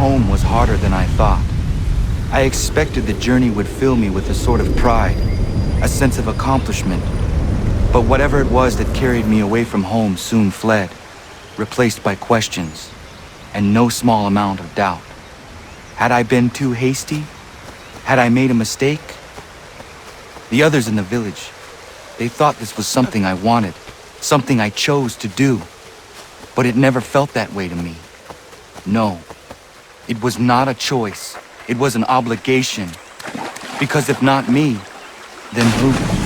home was harder than I thought. I expected the journey would fill me with a sort of pride, a sense of accomplishment. But whatever it was that carried me away from home soon fled, replaced by questions, and no small amount of doubt. Had I been too hasty? Had I made a mistake? The others in the village, they thought this was something I wanted, something I chose to do. But it never felt that way to me. No, it was not a choice. It was an obligation. Because if not me, then who?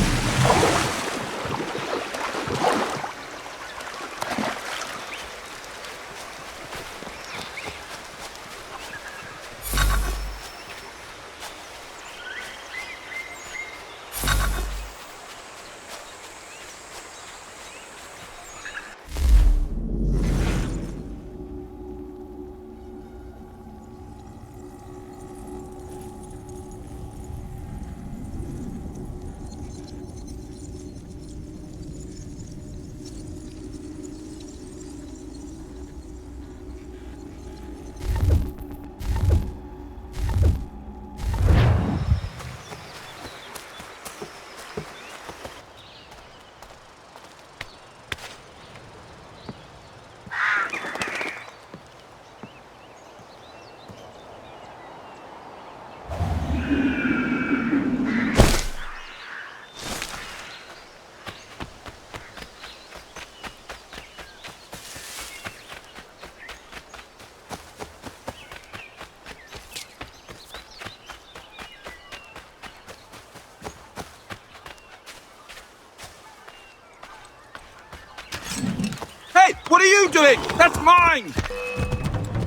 What are you doing? That's mine!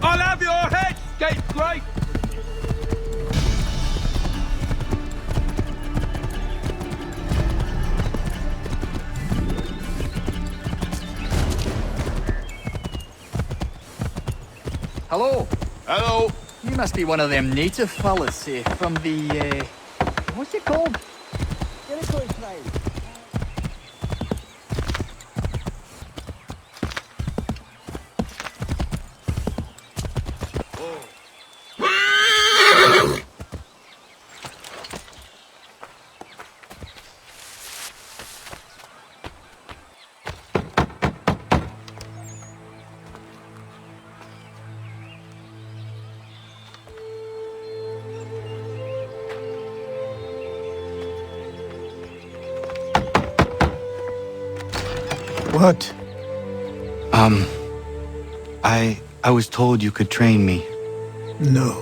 I'll have your head, scapegrace! Hello. Hello. You must be one of them native fellas from the, what's it called? What? I was told you could train me. No.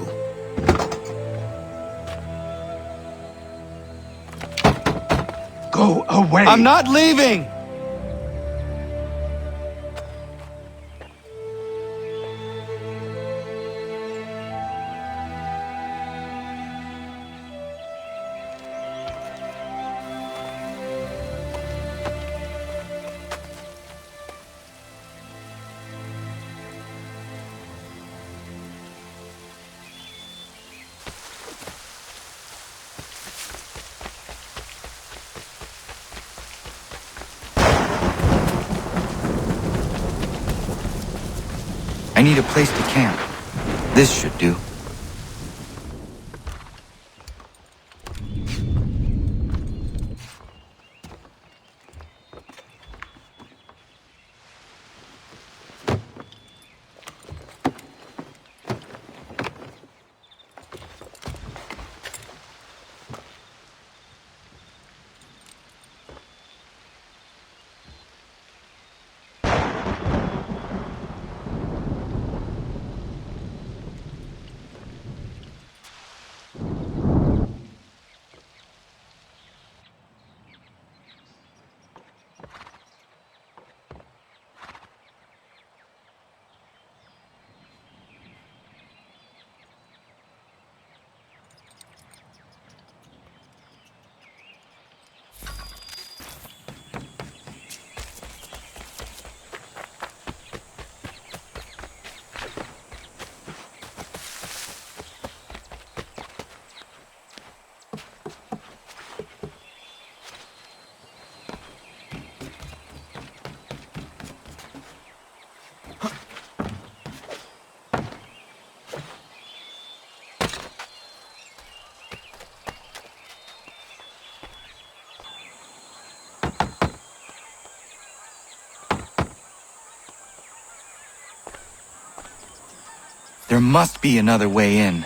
Go away! I'm not leaving! I need a place to camp. This should do. There must be another way in.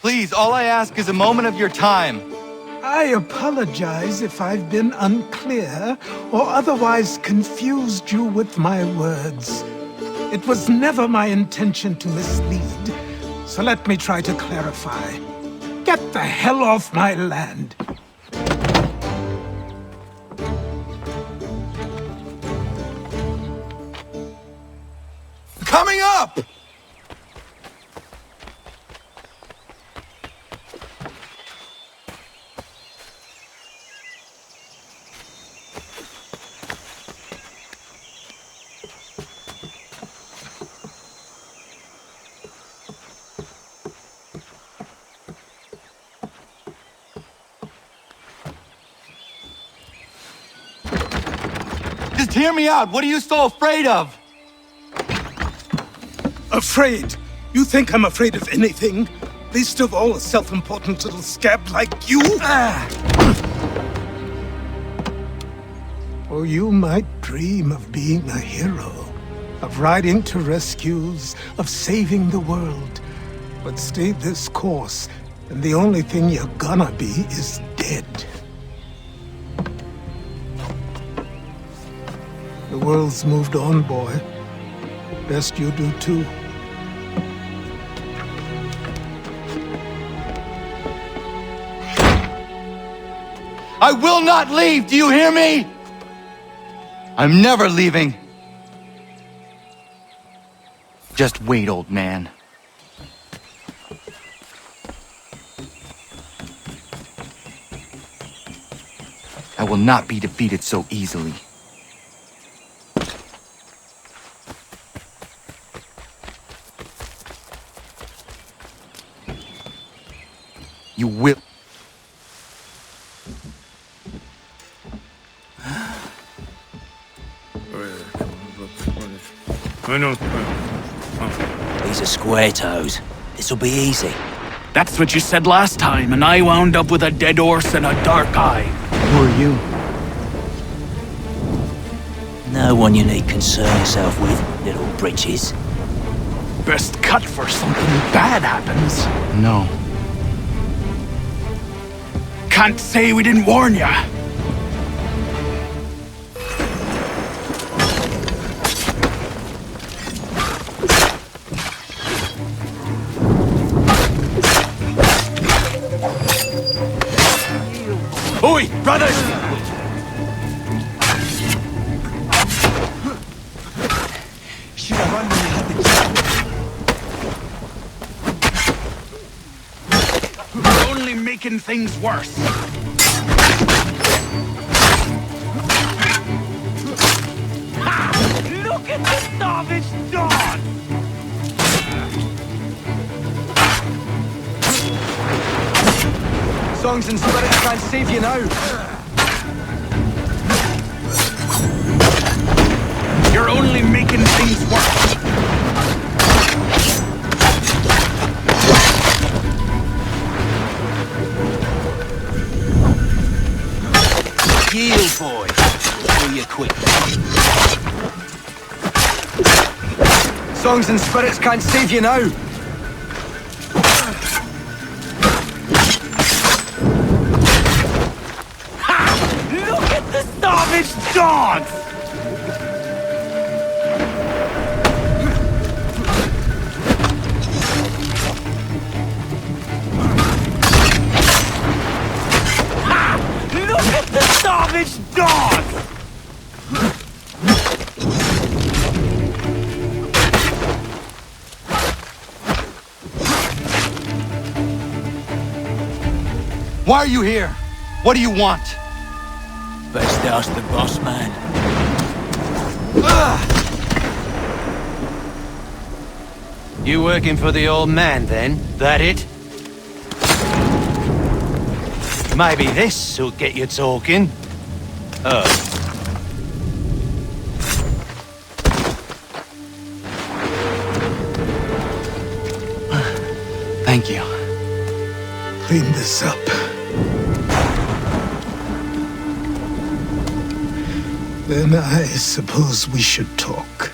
Please, all I ask is a moment of your time. I apologize if I've been unclear or otherwise confused you with my words. It was never my intention to mislead, so let me try to clarify. Get the hell off my land! Coming up! Just hear me out. What are you so afraid of? Afraid? You think I'm afraid of anything? Least of all a self-important little scab like you? Or you might dream of being a hero, of riding to rescues, of saving the world. But stay this course, and the only thing you're gonna be is dead. The world's moved on, boy. Best you do too. I will not leave, do you hear me? I'm never leaving. Just wait, old man. I will not be defeated so easily. You will. These are square toes. This'll be easy. That's what you said last time, and I wound up with a dead horse and a dark eye. Who are you? No one you need concern yourself with, little britches. Best cut for something bad happens. No. Can't say we didn't warn ya. Oi, brothers! Should have run when you had the chance. You're only making things worse. Ha! Look at the starvage dog! Songs and spirits can't save you now. You're only making things worse. Yield, boy. Or you quit. Songs and spirits can't save you now. Savage dogs! Ha! Look at the savage dogs! Why are you here? What do you want? Best ask the boss man. You working for the old man, then? That it? Maybe this'll get you talking. Oh. Thank you. Clean this up. Then I suppose we should talk.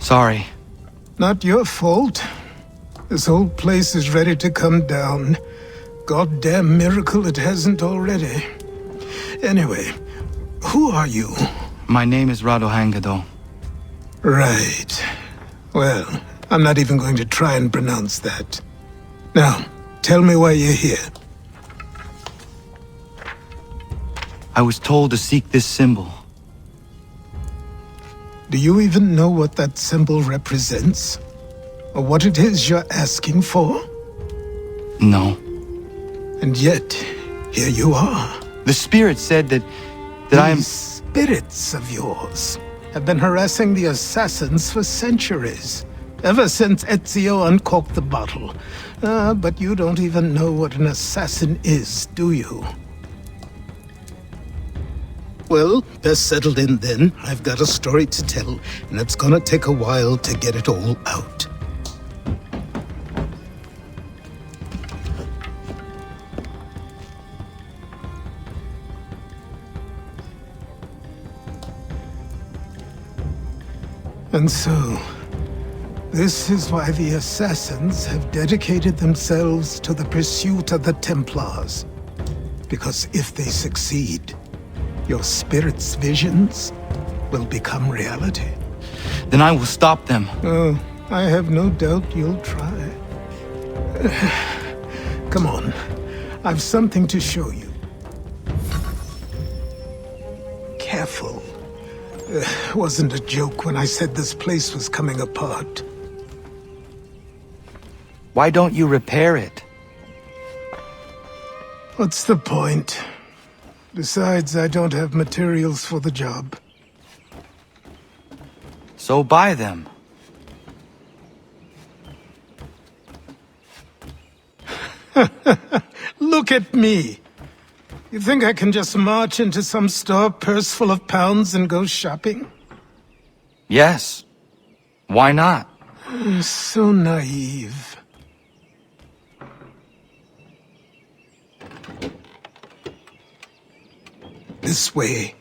Sorry. Not your fault. This whole place is ready to come down. Goddamn miracle it hasn't already. Anyway, who are you? My name is Radohangado. Right. Well, I'm not even going to try and pronounce that. Now, tell me why you're here. I was told to seek this symbol. Do you even know what that symbol represents? Or what it is you're asking for? No. And yet, here you are. The spirit said that I am... These spirits of yours have been harassing the assassins for centuries. Ever since Ezio uncorked the bottle. But you don't even know what an assassin is, do you? Well, best settled in then. I've got a story to tell, and it's gonna take a while to get it all out. And so, this is why the assassins have dedicated themselves to the pursuit of the Templars. Because if they succeed, your spirit's visions will become reality. Then I will stop them. Oh, I have no doubt you'll try. Come on, I've something to show you. Careful. Wasn't a joke when I said this place was coming apart. Why don't you repair it? What's the point? Besides, I don't have materials for the job. So buy them. Look at me! You think I can just march into some store, purse full of pounds, and go shopping? Yes. Why not? So naive. This way.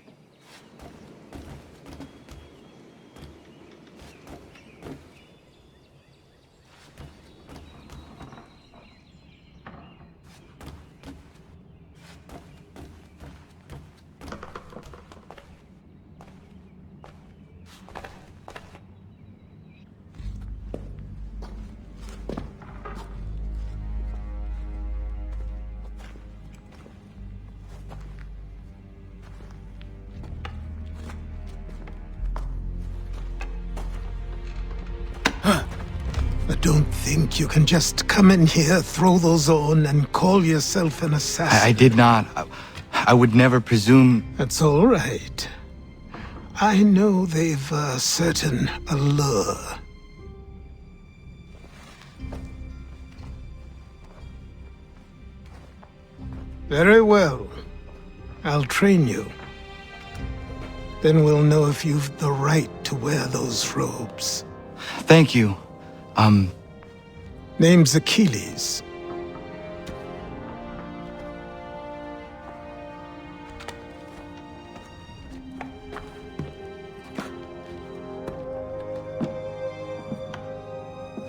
I don't think you can just come in here, throw those on, and call yourself an assassin. I did not. I would never presume... That's all right. I know they've a certain allure. Very well. I'll train you. Then we'll know if you've the right to wear those robes. Thank you. Name's Achilles.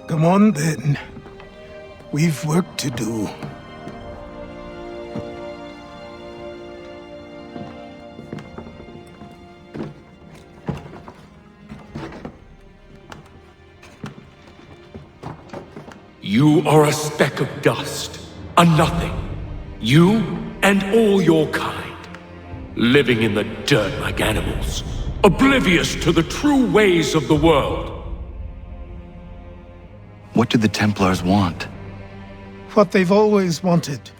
Come on then. We've work to do. You are a speck of dust, a nothing. You and all your kind. living in the dirt like animals, oblivious to the true ways of the world. What do the Templars want? What they've always wanted.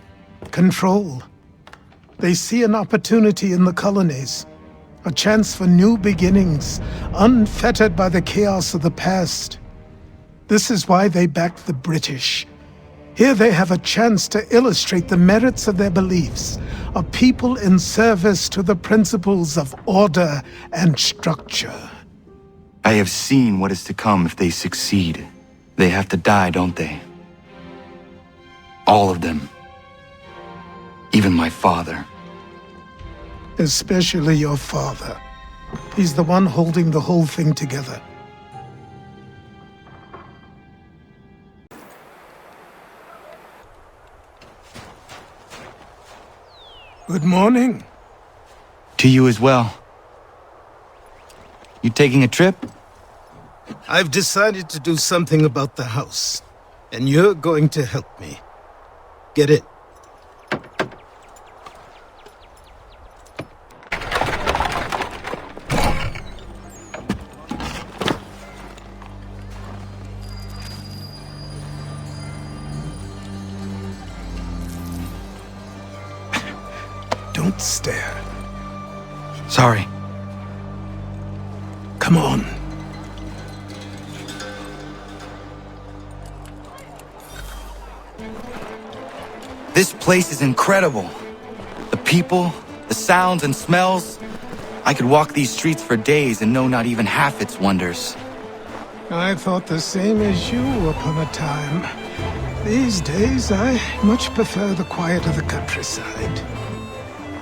Control. They see an opportunity in the colonies. A chance for new beginnings, unfettered by the chaos of the past. This is why they backed the British. Here they have a chance to illustrate the merits of their beliefs, a people in service to the principles of order and structure. I have seen what is to come if they succeed. They have to die, don't they? All of them. Even my father. Especially your father. He's the one holding the whole thing together. Good morning. To you as well. You taking a trip? I've decided to do something about the house, and you're going to help me. Get in. Don't stare. Sorry. Come on. This place is incredible. The people, the sounds and smells. I could walk these streets for days and know not even half its wonders. I thought the same as you upon a time. These days, I much prefer the quiet of the countryside.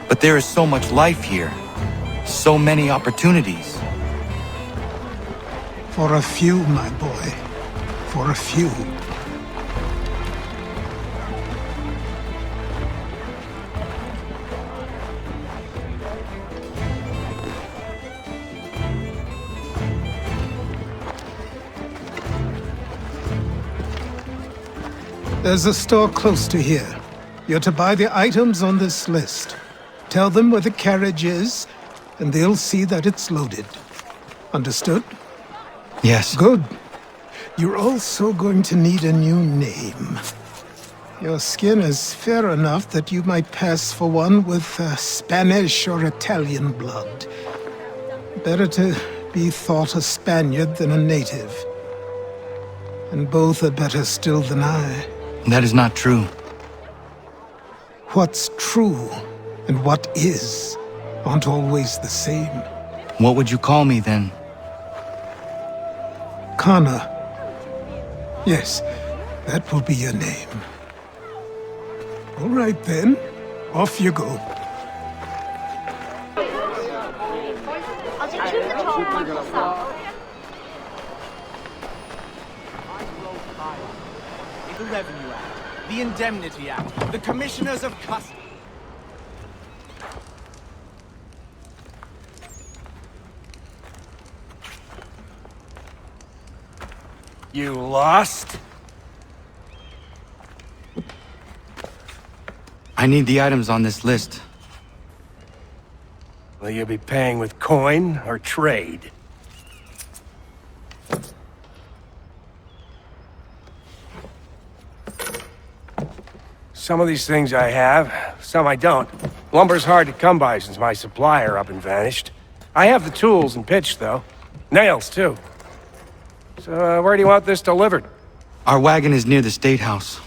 But there is so much life here. So many opportunities. For a few, my boy. For a few. There's a store close to here. You're to buy the items on this list. Tell them where the carriage is, and they'll see that it's loaded. Understood? Yes. Good. You're also going to need a new name. Your skin is fair enough that you might pass for one with Spanish or Italian blood. Better to be thought a Spaniard than a native. And both are better still than I. That is not true. What's true and what is aren't always the same. What would you call me then? Kana. Yes, that will be your name. All right then, off you go. The Revenue Act, the Indemnity Act, the Commissioners of Customs. You lost? I need the items on this list. Will you be paying with coin or trade? Some of these things I have, some I don't. Lumber's hard to come by since my supplier up and vanished. I have the tools and pitch, though. Nails, too. So, where do you want this delivered? Our wagon is near the State House.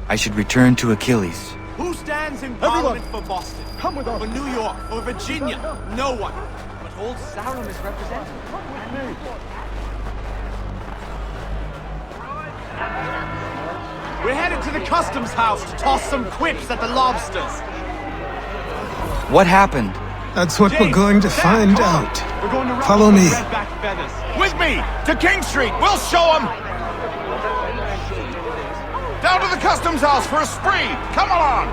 I should return to Achilles. Who stands in Parliament for Boston? Come with us. For New York, or Virginia? No one. But old Sarum is represented. We're headed to the customs house to toss some quips at the lobsters. What happened? That's what we're going to find out. Follow me. With me! To King Street! We'll show them! Down to the customs house for a spree! Come along!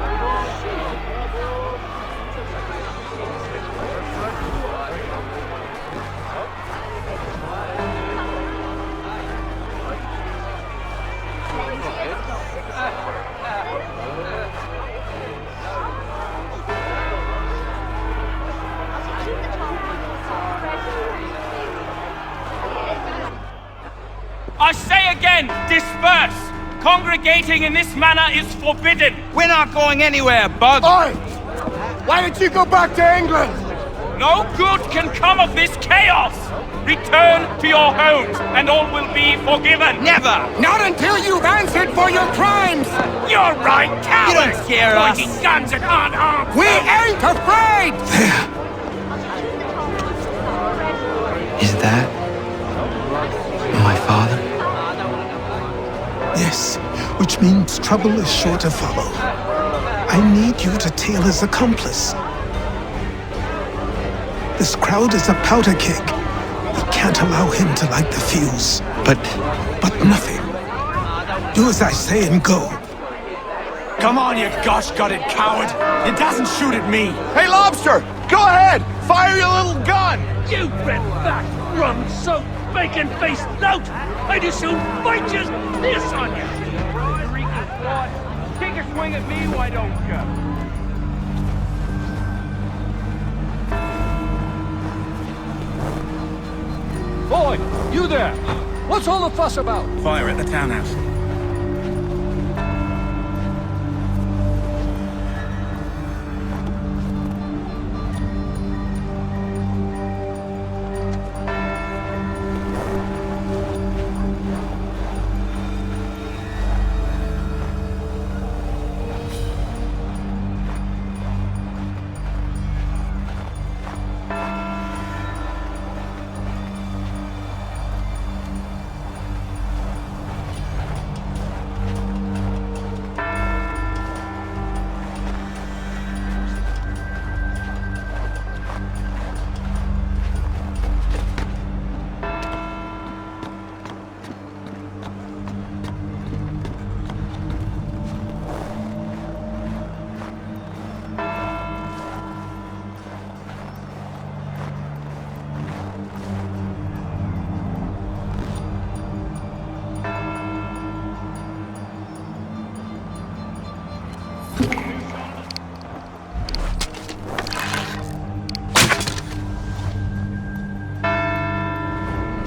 Men, disperse! Congregating in this manner is forbidden! We're not going anywhere, Bug! Oi! Why did you go back to England? No good can come of this chaos! Return to your homes, and all will be forgiven! Never! Not until you've answered for your crimes! You're right, cowards! You don't scare us! Pointing guns at unarmed! We ain't afraid! There. Is that my father? Yes, which means trouble is sure to follow. I need you to tail his accomplice. This crowd is a powder keg. We can't allow him to light the fuse. But nothing. Do as I say and go. Come on, you gosh-gutted coward! It doesn't shoot at me! Hey, Lobster! Go ahead! Fire your little gun! You red-backed, rum-soaked, bacon-faced lout! I'd as soon fight just this on you! Take a swing at me, why don't you? Boy, you there! What's all the fuss about? Fire at the townhouse.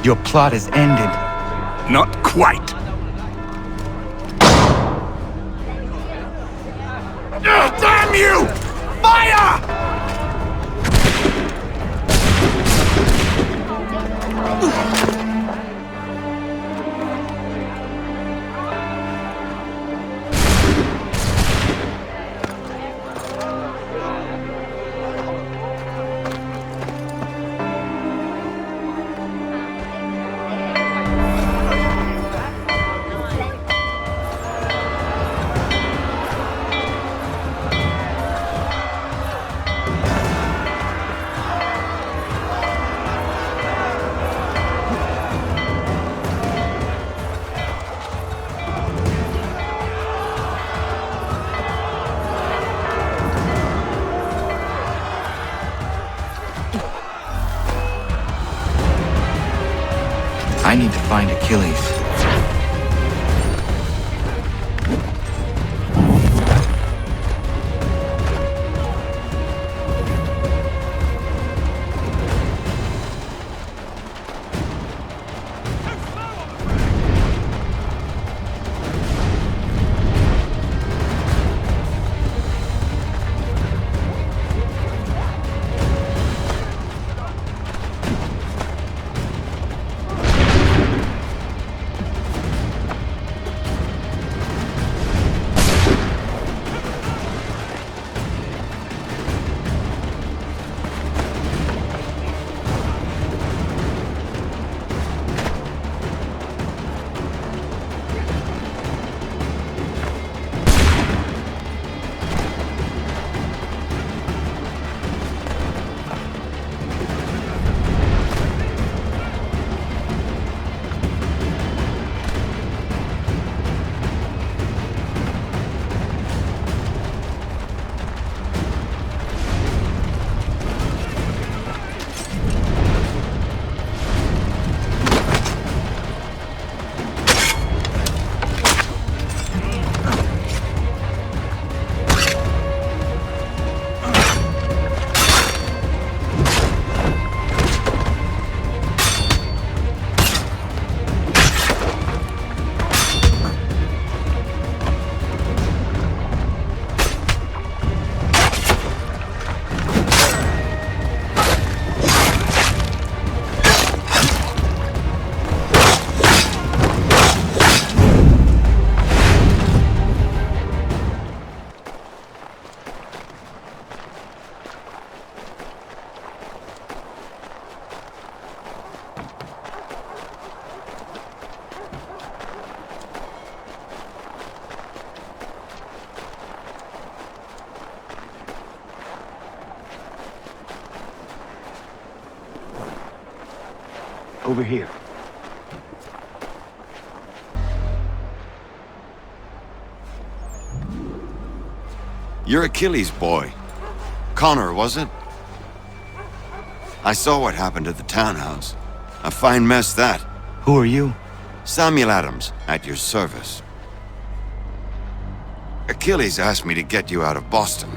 Your plot is ended. Not quite. Damn you! Fire! I need to find Achilles. Over here. You're Achilles' boy. Connor, was it? I saw what happened at the townhouse. A fine mess, that. Who are you? Samuel Adams, at your service. Achilles asked me to get you out of Boston.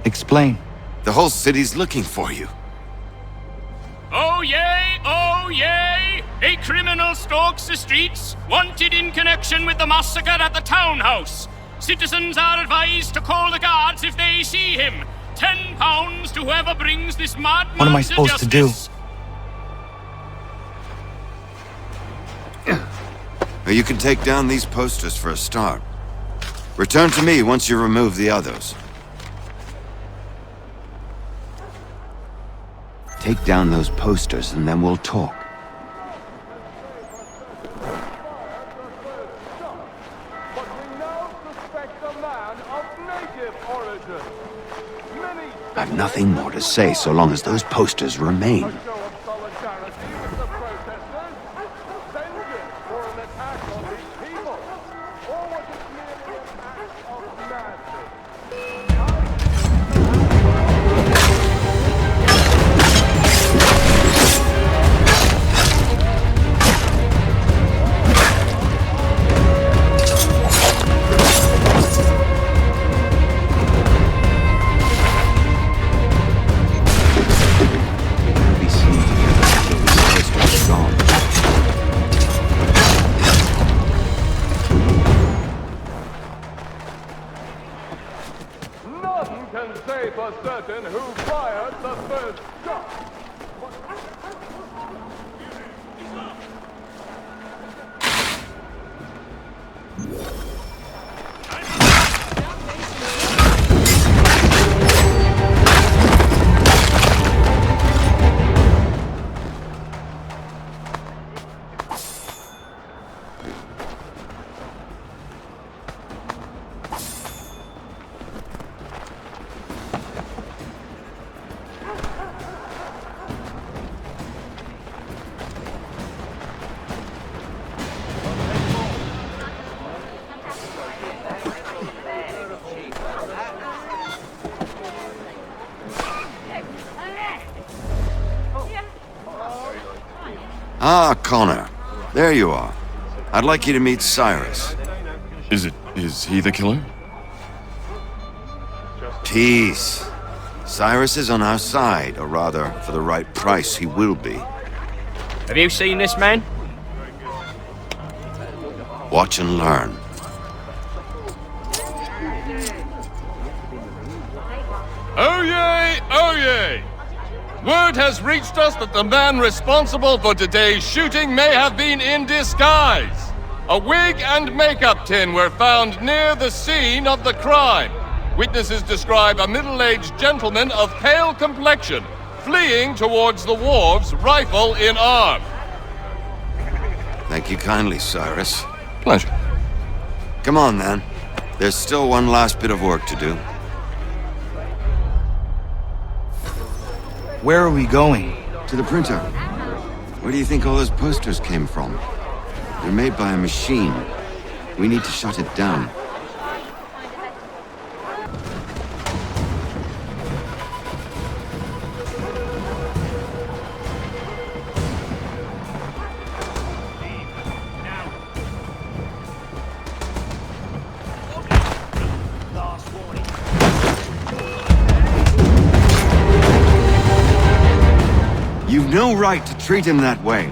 Explain. The whole city's looking for you. Oh yay, oh yay! A criminal stalks the streets, wanted in connection with the massacre at the townhouse. Citizens are advised to call the guards if they see him. £10 to whoever brings this madman. What am I supposed to do? You can take down these posters for a start. Return to me once you remove the others. Take down those posters and then we'll talk. I've nothing more to say so long as those posters remain. Ah, Connor. There you are. I'd like you to meet Cyrus. Is he the killer? Peace. Cyrus is on our side, or rather, for the right price, he will be. Have you seen this man? Watch and learn. Oh yay! Oh yay! Word has reached us that the man responsible for today's shooting may have been in disguise. A wig and makeup tin were found near the scene of the crime. Witnesses describe a middle-aged gentleman of pale complexion fleeing towards the wharves, rifle in arm. Thank you kindly, Cyrus. Pleasure. Come on, then. There's still one last bit of work to do. Where are we going? To the printer. Where do you think all those posters came from? They're made by a machine. We need to shut it down. You've no right to treat him that way.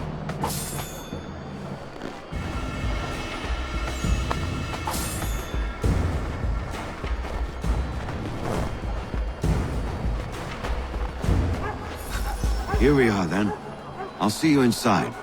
Here we are, then. I'll see you inside.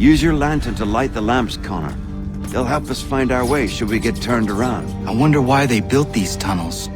Use your lantern to light the lamps, Connor. They'll help us find our way should we get turned around. I wonder why they built these tunnels.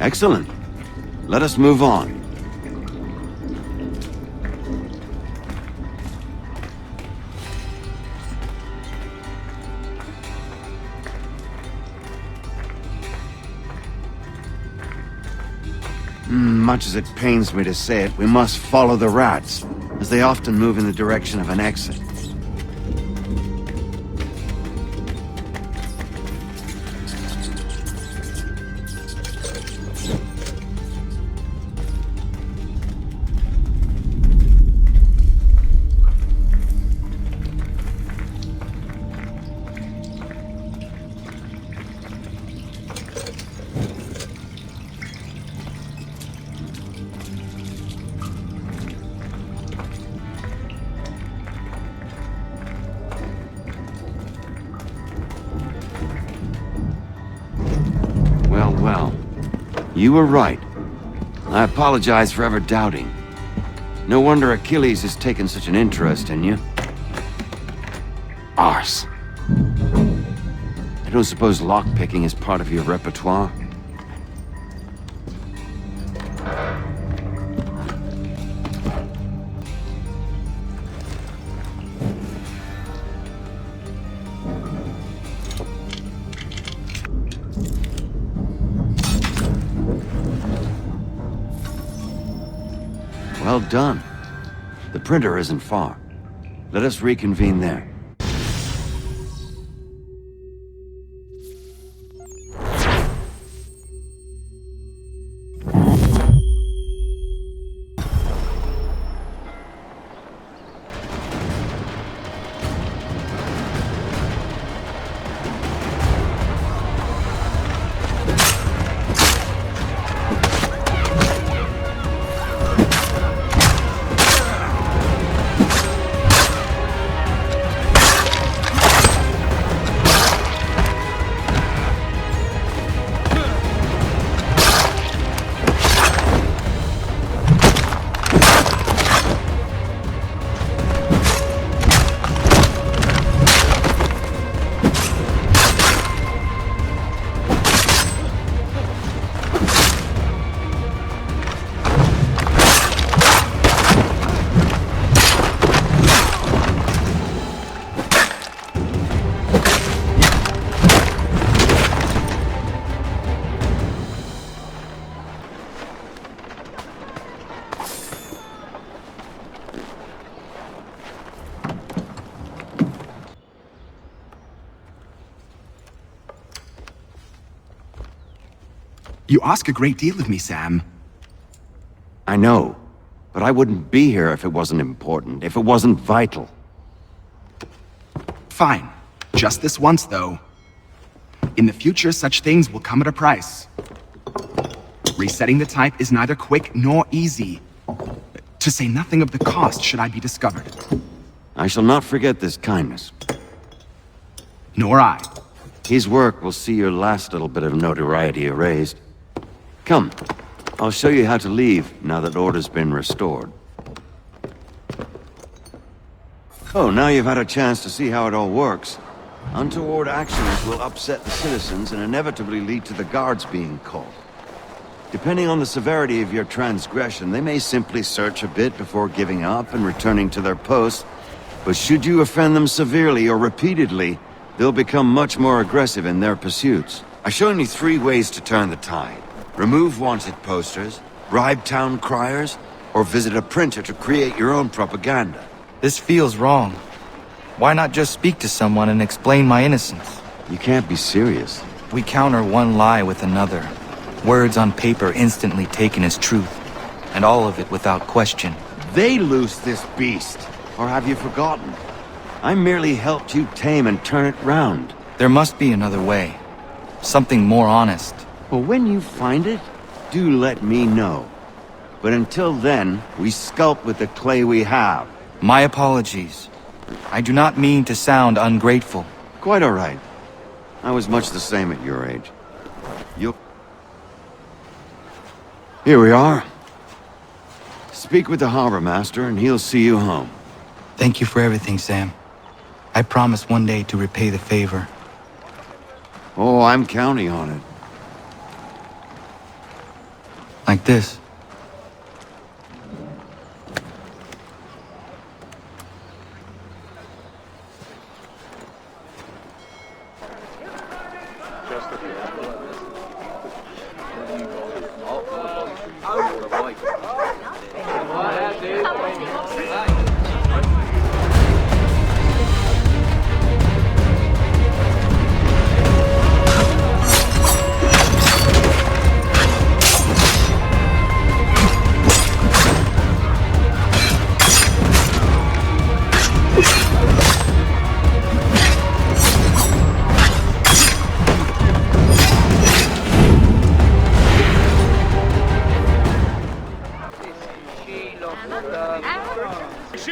Excellent. Let us move on. Much as it pains me to say it, we must follow the rats, as they often move in the direction of an exit. Well, you were right. I apologize for ever doubting. No wonder Achilles has taken such an interest in you. Arse. I don't suppose lockpicking is part of your repertoire? Well done. The printer isn't far. Let us reconvene there. You ask a great deal of me, Sam. I know, but I wouldn't be here if it wasn't important, if it wasn't vital. Fine. Just this once, though. In the future, such things will come at a price. Resetting the type is neither quick nor easy. To say nothing of the cost should I be discovered. I shall not forget this kindness. Nor I. His work will see your last little bit of notoriety erased. Come, I'll show you how to leave now that order's been restored. Oh, now you've had a chance to see how it all works. Untoward actions will upset the citizens and inevitably lead to the guards being called. Depending on the severity of your transgression, they may simply search a bit before giving up and returning to their posts, But should you offend them severely or repeatedly, they'll become much more aggressive in their pursuits. I've shown you 3 ways to turn the tide. Remove wanted posters, bribe town criers, or visit a printer to create your own propaganda. This feels wrong. Why not just speak to someone and explain my innocence? You can't be serious. We counter one lie with another. Words on paper instantly taken as truth. And all of it without question. They loose this beast. Or have you forgotten? I merely helped you tame and turn it round. There must be another way. Something more honest. Well, when you find it, do let me know. But until then, we sculpt with the clay we have. My apologies. I do not mean to sound ungrateful. Quite all right. I was much the same at your age. Here we are. Speak with the harbor master and he'll see you home. Thank you for everything, Sam. I promise one day to repay the favor. Oh, I'm counting on it. Like this.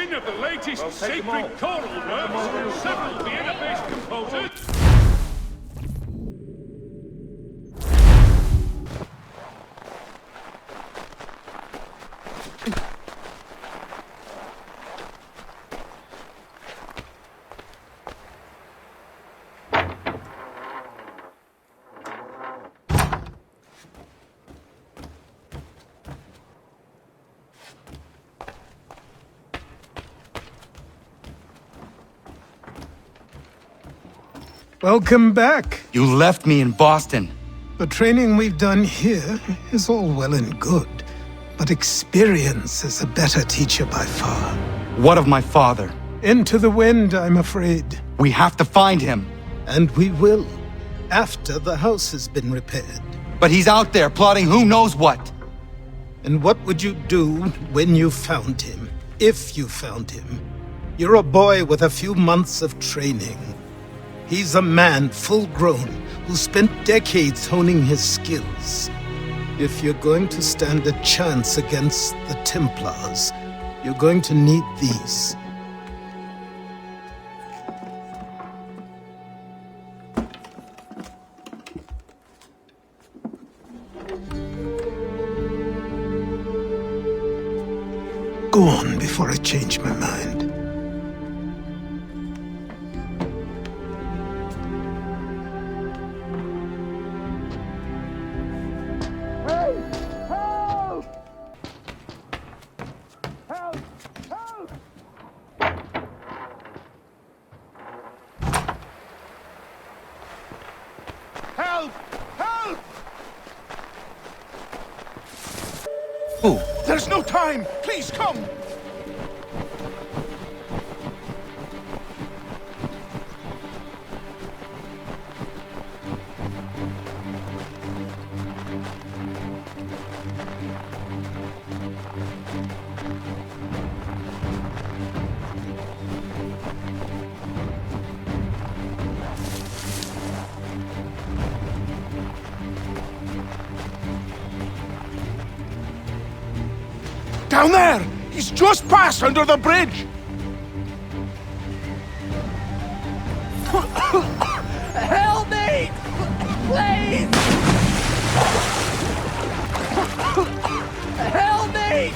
Of the latest sacred choral works from several Vienna-based composers. Welcome back. You left me in Boston. The training we've done here is all well and good, but experience is a better teacher by far. What of my father? Into the wind, I'm afraid. We have to find him. And we will, after the house has been repaired. But he's out there plotting who knows what. And what would you do when you found him? If you found him? You're a boy with a few months of training. He's a man full-grown who spent decades honing his skills. If you're going to stand a chance against the Templars, you're going to need these. Go on before I change my mind. There's no time! Please come! Down there! He's just passed under the bridge! Help me! Please! Help me!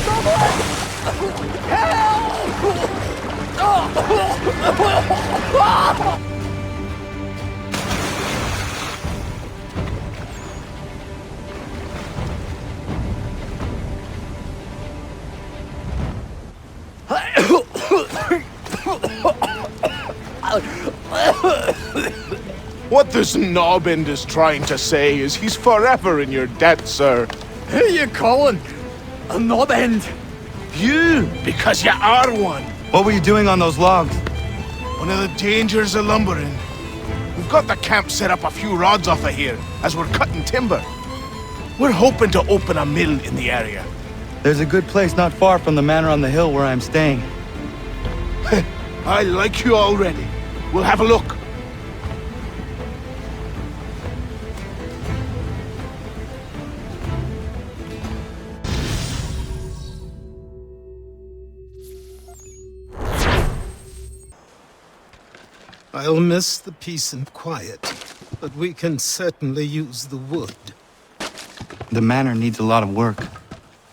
Someone! Help! What this knobend is trying to say is he's forever in your debt, sir. Who you calling? A knobend? You, because you are one. What were you doing on those logs? One of the dangers of lumbering. We've got the camp set up a few rods off of here, as we're cutting timber. We're hoping to open a mill in the area. There's a good place not far from the manor on the hill where I'm staying. I like you already. We'll have a look. I'll miss the peace and quiet, but we can certainly use the wood. The manor needs a lot of work.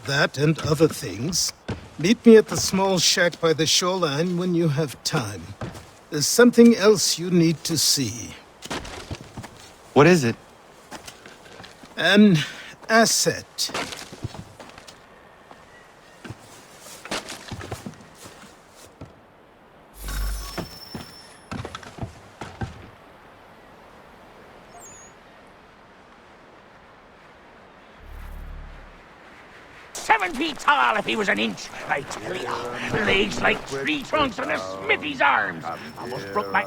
That and other things. Meet me at the small shack by the shoreline when you have time. There's something else you need to see. What is it? An asset. Feet tall if he was an inch, I tell ya. Legs like tree trunks and a smithy's arms. Almost broke my...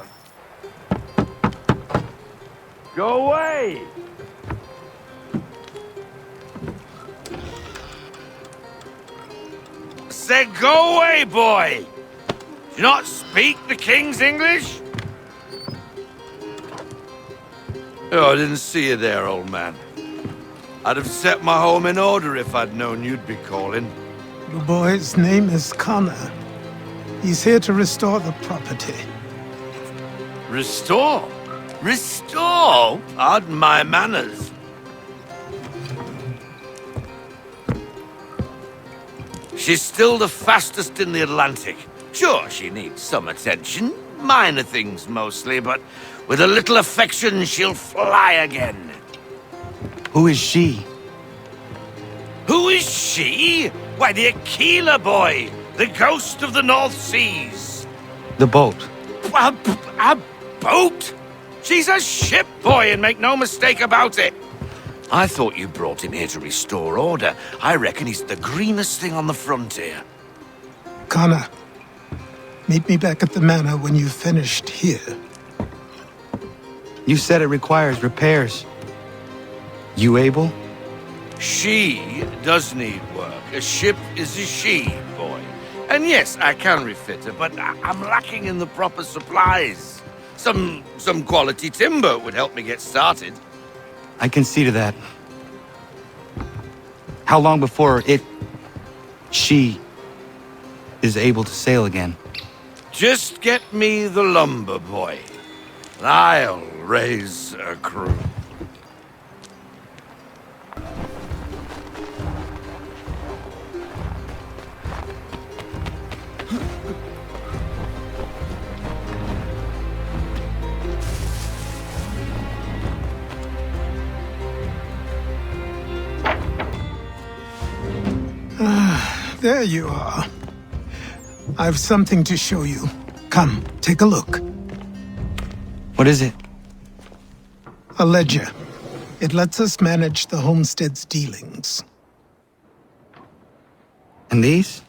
Go away! Say go away, boy! Do you not speak the King's English? Oh, I didn't see you there, old man. I'd have set my home in order if I'd known you'd be calling. The boy's name is Connor. He's here to restore the property. Restore? Restore? Pardon my manners. She's still the fastest in the Atlantic. Sure, she needs some attention. Minor things mostly, but with a little affection, she'll fly again. Who is she? Who is she? Why, the Aquila boy, the ghost of the North Seas. The boat. A boat? She's a ship boy, and make no mistake about it. I thought you brought him here to restore order. I reckon he's the greenest thing on the frontier. Connor, meet me back at the manor when you've finished here. You said it requires repairs. You able? She does need work. A ship is a she, boy. And yes, I can refit her, but I'm lacking in the proper supplies. Some quality timber would help me get started. I can see to that. How long before she is able to sail again? Just get me the lumber, boy. I'll raise a crew. There you are. I've something to show you. Come, take a look. What is it? A ledger. It lets us manage the homestead's dealings. And these?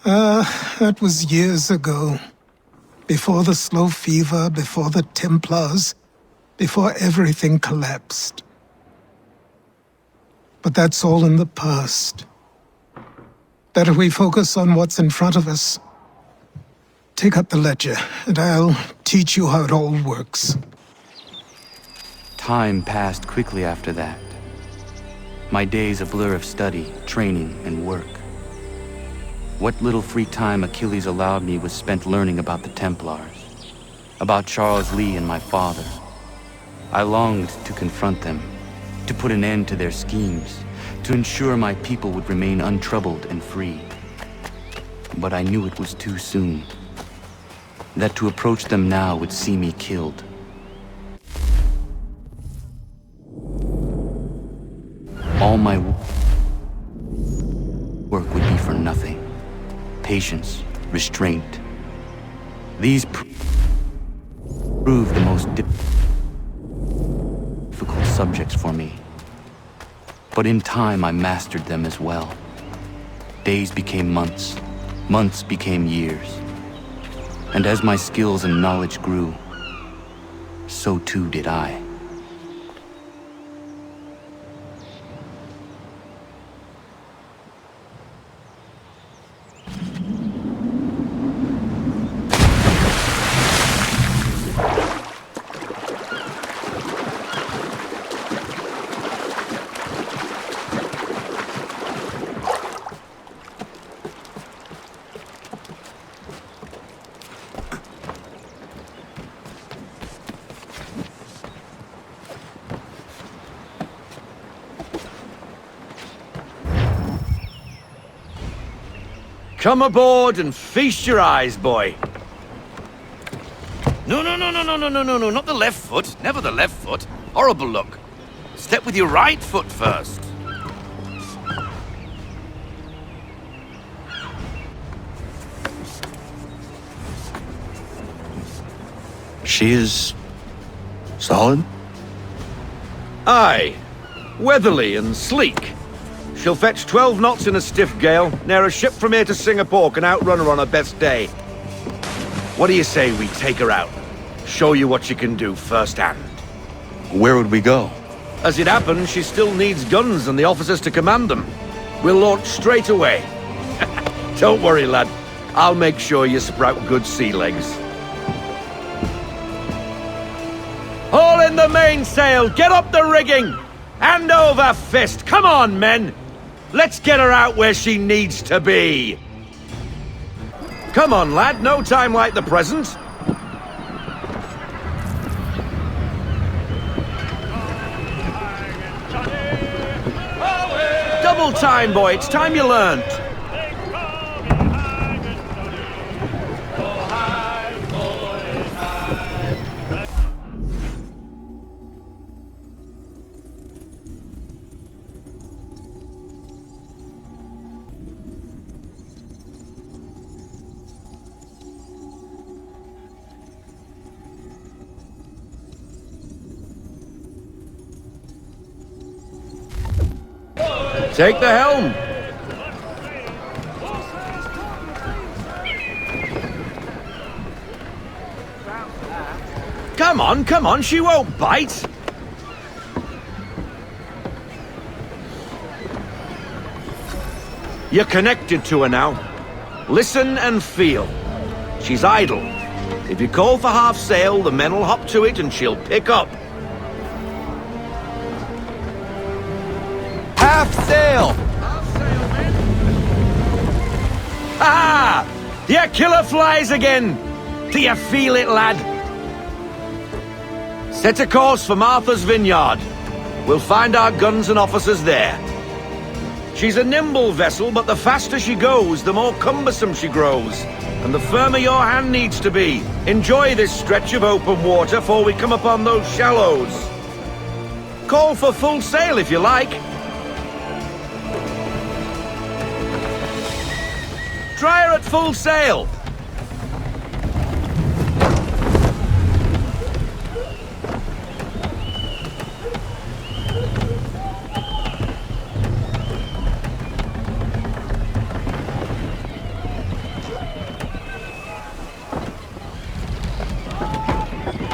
That was years ago. Before the slow fever, before the Templars, before everything collapsed. But that's all in the past. Better we focus on what's in front of us. Take up the ledger, and I'll teach you how it all works. Time passed quickly after that. My days a blur of study, training, and work. What little free time Achilles allowed me was spent learning about the Templars, about Charles Lee and my father. I longed to confront them, to put an end to their schemes, to ensure my people would remain untroubled and free. But I knew it was too soon, that to approach them now would see me killed. All my work would be for nothing. Patience, restraint. These prove the most subjects for me. But in time, I mastered them as well. Days became months, months became years. And as my skills and knowledge grew, so too did I. Come aboard and feast your eyes, boy. No, not the left foot. Never the left foot. Horrible look. Step with your right foot first. She is... solid? Aye. Weatherly and sleek. She'll fetch 12 knots in a stiff gale, ne'er a ship from here to Singapore can outrun her on her best day. What do you say we take her out? Show you what she can do firsthand. Where would we go? As it happens, she still needs guns and the officers to command them. We'll launch straight away. Don't worry, lad. I'll make sure you sprout good sea legs. Haul in the mainsail! Get up the rigging! Hand over fist! Come on, men! Let's get her out where she needs to be! Come on, lad, no time like the present. Double time, boy, it's time you learned. Take the helm! Come on, she won't bite! You're connected to her now. Listen and feel. She's idle. If you call for half sail, the men will hop to it and she'll pick up. Half sail! Ah! Your killer flies again! Do you feel it, lad? Set a course for Martha's Vineyard. We'll find our guns and officers there. She's a nimble vessel, but the faster she goes, the more cumbersome she grows. And the firmer your hand needs to be. Enjoy this stretch of open water before we come upon those shallows. Call for full sail if you like. Try her at full sail.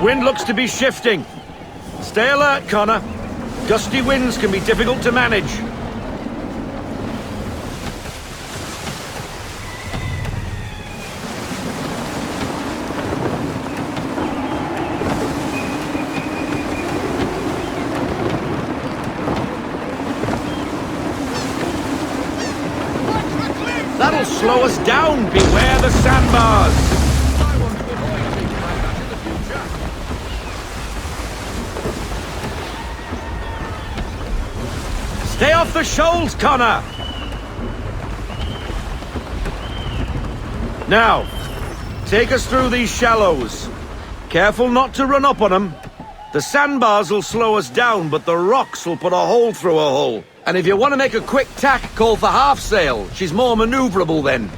Wind looks to be shifting. Stay alert, Connor. Gusty winds can be difficult to manage. That'll slow us down. Beware the sandbars. Stay off the shoals, Connor! Now, take us through these shallows. Careful not to run up on them. The sandbars will slow us down, but the rocks will put a hole through a hull. And if you want to make a quick tack, call for half sail. She's more maneuverable then.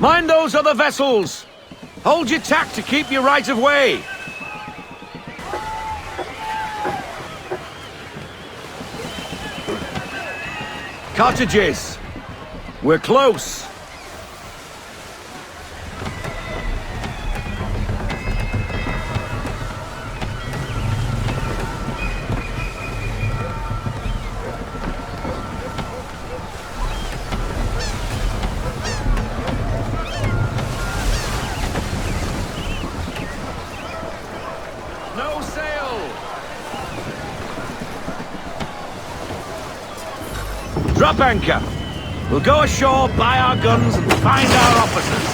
Mind those other vessels! Hold your tack to keep your right of way! Cottages! We're close! No sail! Drop anchor! We'll go ashore, buy our guns, and find our officers.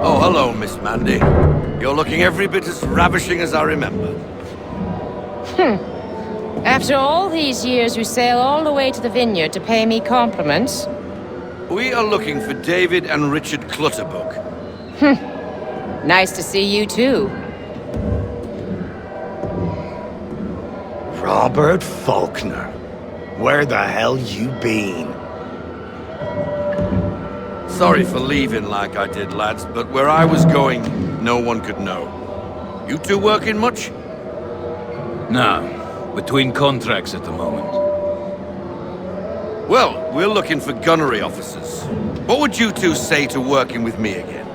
Oh, hello, Miss Mandy. You're looking every bit as ravishing as I remember. After all these years, you sail all the way to the vineyard to pay me compliments? We are looking for David and Richard Clutterbuck. Nice to see you, too. Robert Faulkner. Where the hell you been? Sorry for leaving like I did, lads, but where I was going, no one could know. You two working much? No. Between contracts at the moment. Well, we're looking for gunnery officers. What would you two say to working with me again?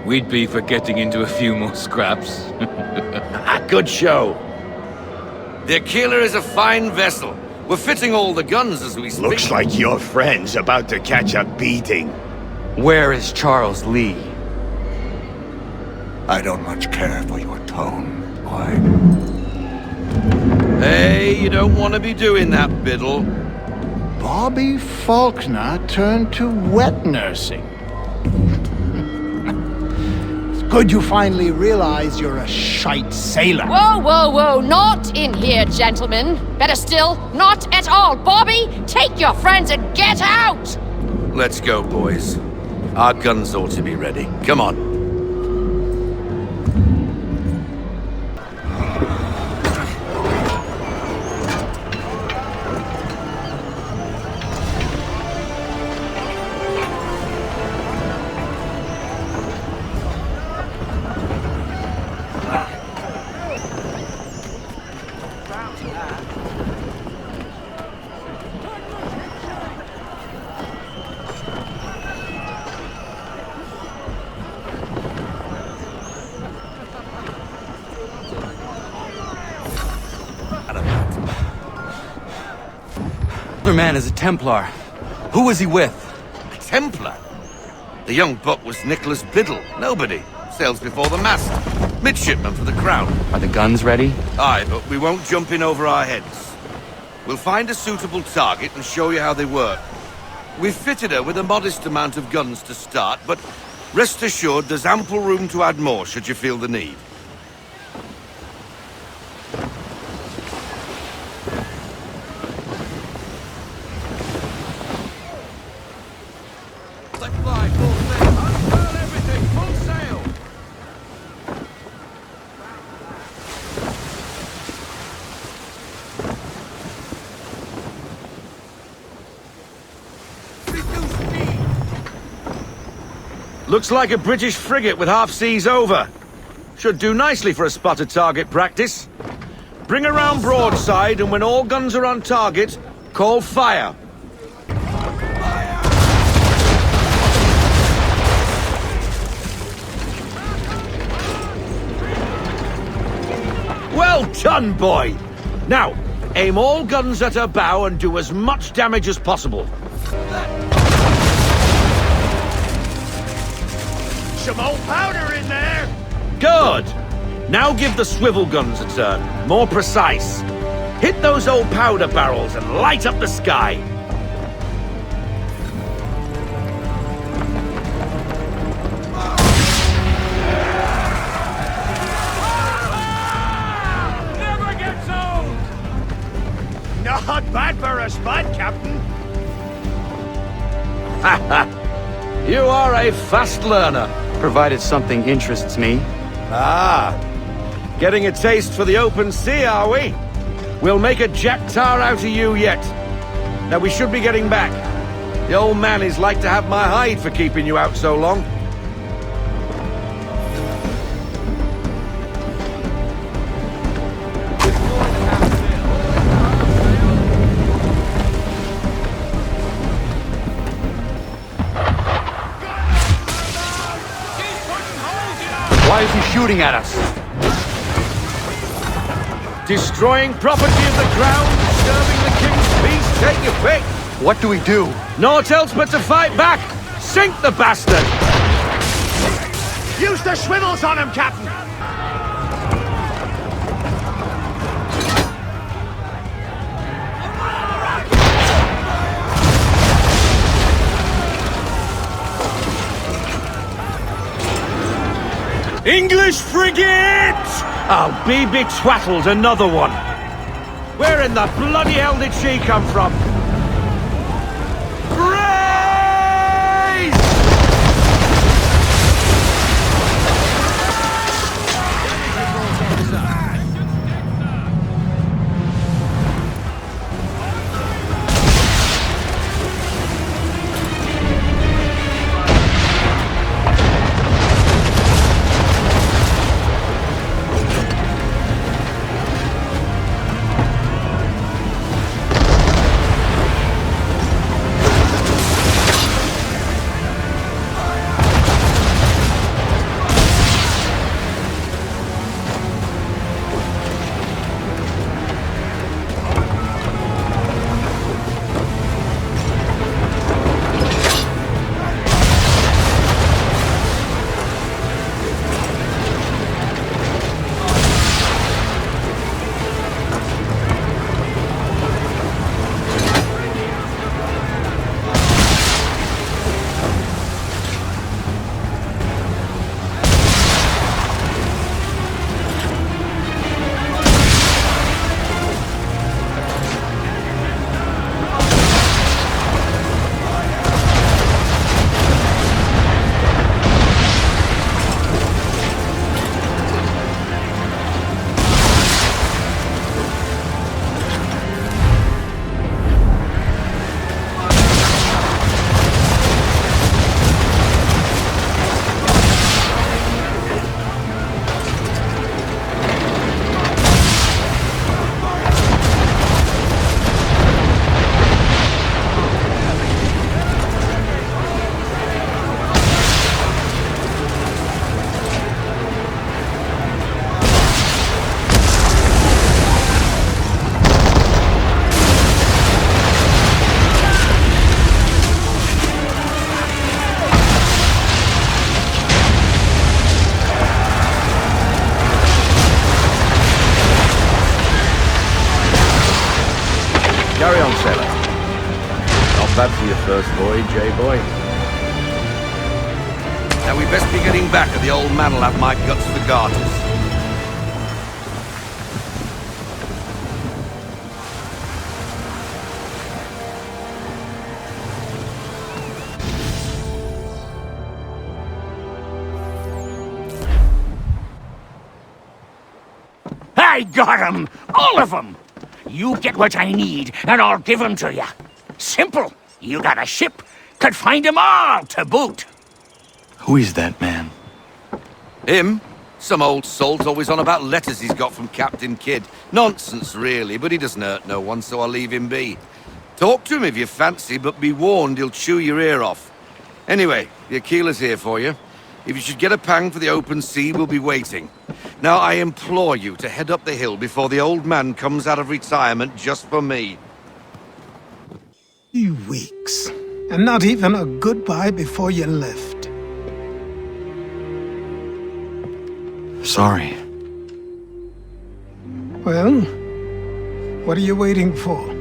We'd be for getting into a few more scraps. Good show. The Aquila is a fine vessel. We're fitting all the guns as we speak. Looks like your friend's about to catch a beating. Where is Charles Lee? I don't much care for your tone, boy. Hey, you don't want to be doing that, Biddle. Bobby Faulkner turned to wet nursing. It's good you finally realize you're a shite sailor. Whoa, whoa, whoa, not in here, gentlemen. Better still, not at all. Bobby, take your friends and get out! Let's go, boys. Our guns ought to be ready. Come on. The man is a Templar. Who was he with? A Templar? The young buck was Nicholas Biddle. Nobody. Sails before the mast. Midshipman for the Crown. Are the guns ready? Aye, but we won't jump in over our heads. We'll find a suitable target and show you how they work. We've fitted her with a modest amount of guns to start, but rest assured there's ample room to add more should you feel the need. Looks like a British frigate with half seas over. Should do nicely for a spotted target practice. Bring around broadside, and when all guns are on target, call fire. Well done, boy! Now, aim all guns at her bow and do as much damage as possible. Some old powder in there! Good! Now give the swivel guns a turn. More precise. Hit those old powder barrels and light up the sky. Never gets old! Not bad for a spud, Captain. You are a fast learner. Provided something interests me. Ah, Getting a taste for the open sea, are we? We'll make a jack tar out of you yet. Now we should be getting back. The old man is like to have my hide for keeping you out so long. Why is he shooting at us? Destroying property of the crown, disturbing the king's peace, take your pick. What do we do? Naught else but to fight back. Sink the bastard! Use the swivels on him, Captain! English frigate! I'll be betwattled, another one. Where in the bloody hell did she come from? Raise! Carry on, sailor. Not bad for your first voyage, eh, boy? Now we best be getting back, or the old man'll have my guts for garters. I got 'em! All of 'em! You get what I need, and I'll give 'em to you. Simple. You got a ship, could find 'em all to boot. Who is that man? Him? Some old salt always on about letters he's got from Captain Kidd. Nonsense, really, but he doesn't hurt no one, so I'll leave him be. Talk to him if you fancy, but be warned he'll chew your ear off. Anyway, the Aquila's here for you. If you should get a pang for the open sea, we'll be waiting. Now, I implore you to head up the hill before the old man comes out of retirement just for me. 2 weeks, and not even a goodbye before you left. Sorry. Well, what are you waiting for?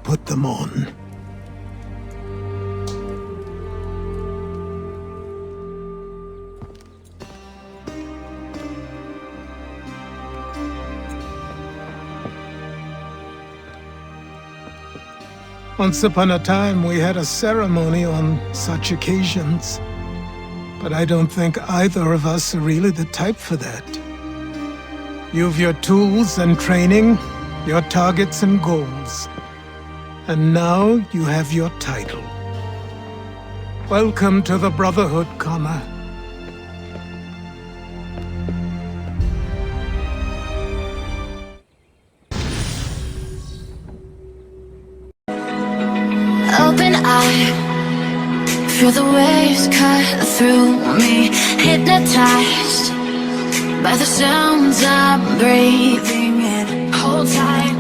Put them on. Once upon a time, we had a ceremony on such occasions. But I don't think either of us are really the type for that. You've your tools and training, your targets and goals. And now you have your title. Welcome to the Brotherhood, Connor. Open eye, feel the waves cut through me, hypnotized by the sounds I'm breathing in. Hold tight.